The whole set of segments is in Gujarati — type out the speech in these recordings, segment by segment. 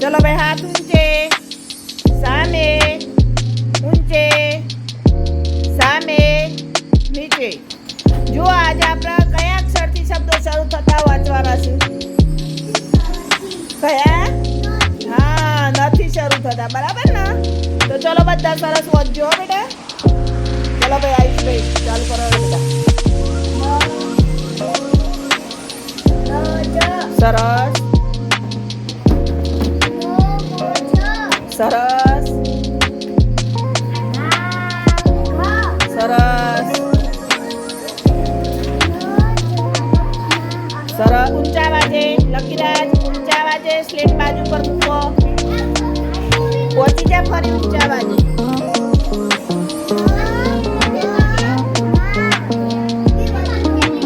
ચલો ભાઈ, હાથ ઊંચે, સામે, ઊંચે, સામે, નીચે. જો આજે આપણે કયા અક્ષરથી શબ્દો શરૂ થતા વાંચવાના છે? કયા? હા, નથી શરૂ થતા, બરાબર ને? તો ચલો બધા સરસ વાંચજો બેટા. ચલો ભાઈ, આયુષભાઈ ચાલુ કરો બેટા. સરસ સરસ સરસ સરસ. ઊંચા વાજે લકીરાજ, ઊંચા વાજે સ્લેટ બાજુ પર મૂકો. પહોંચી જા ફરી ઊંચા વાજે.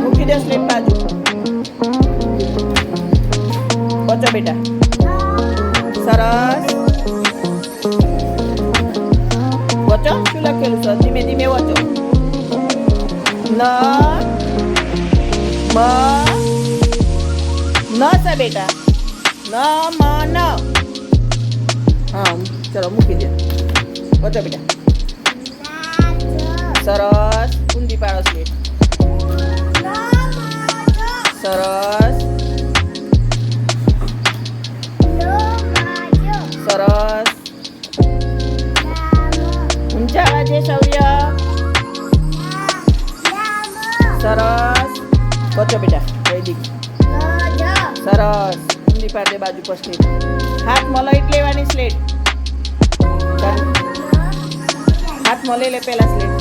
મૂકી દે સ્લેટ બાજુ. પહોંચો બેટા. સરસ. વચો શું લખેલું છે? ધીમે ધીમે વચો. ન મ ન છે બેટા. ન મ ન. હા ચલો મૂકી દે. વચો બેટા. સરસ. ઊંધી પાડો સ્લેટ. સરસ સરસ. ઊંચા વાજે શૌર્ય. સરસ. પહોંચો બેટા. વૈદિક. સરસ. ઊંધી પાડે બાજુ પર સ્લેટ. હાથ મલાઈ લેવાની સ્લેટ. હાથ મલાઈ લે પેલા સ્લેટ.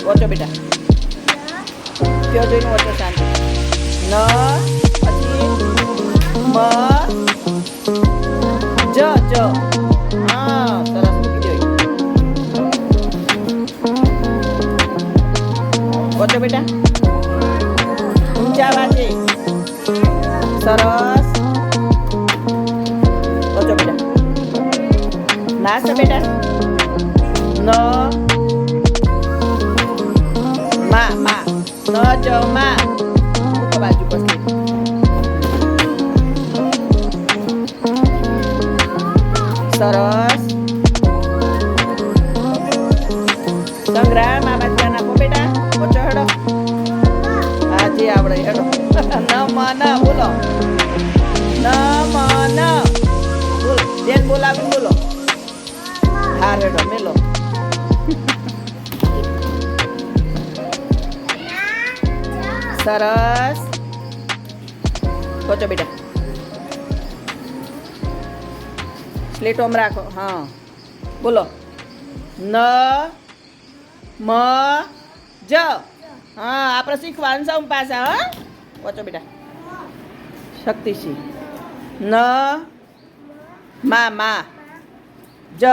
પહોંચો બેટા. ત્યાં જોઈને વચ્ચે શાંતિ. ન પછી મ જ જ. હા સરસ મૂકી દે. પહોંચો બેટા. ઊંચા વાજે. સરસ. પહોંચો બેટા. નાચ બેટા. ન માં માં. ન જ માં. મૂકો બાજુ પર. સરસ. સંગ્રામ આ બાજુ આપો બેટા. પહોંચો હેડો. હા જે આવડે હેડો. ન મ ન બોલો. ન મ ન બોલો. જેન બોલાવી બોલો. હા હેડો મેલો. સરસ. પહોંચો બેટા. સ્લેટ ઓમ રાખો. હા બોલો. ન મ જ. હા આપણે શીખવાનું સૌ પાછા. હા પહોંચો બેટા. શક્તિસિંહ. ન મા મા જ.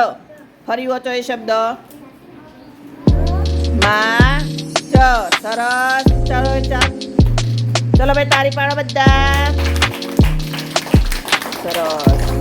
ફરી વાંચો એ શબ્દ. મા જ. સરસ. ચલો ચલો ભાઈ તારી પાડો બધા. સરસ.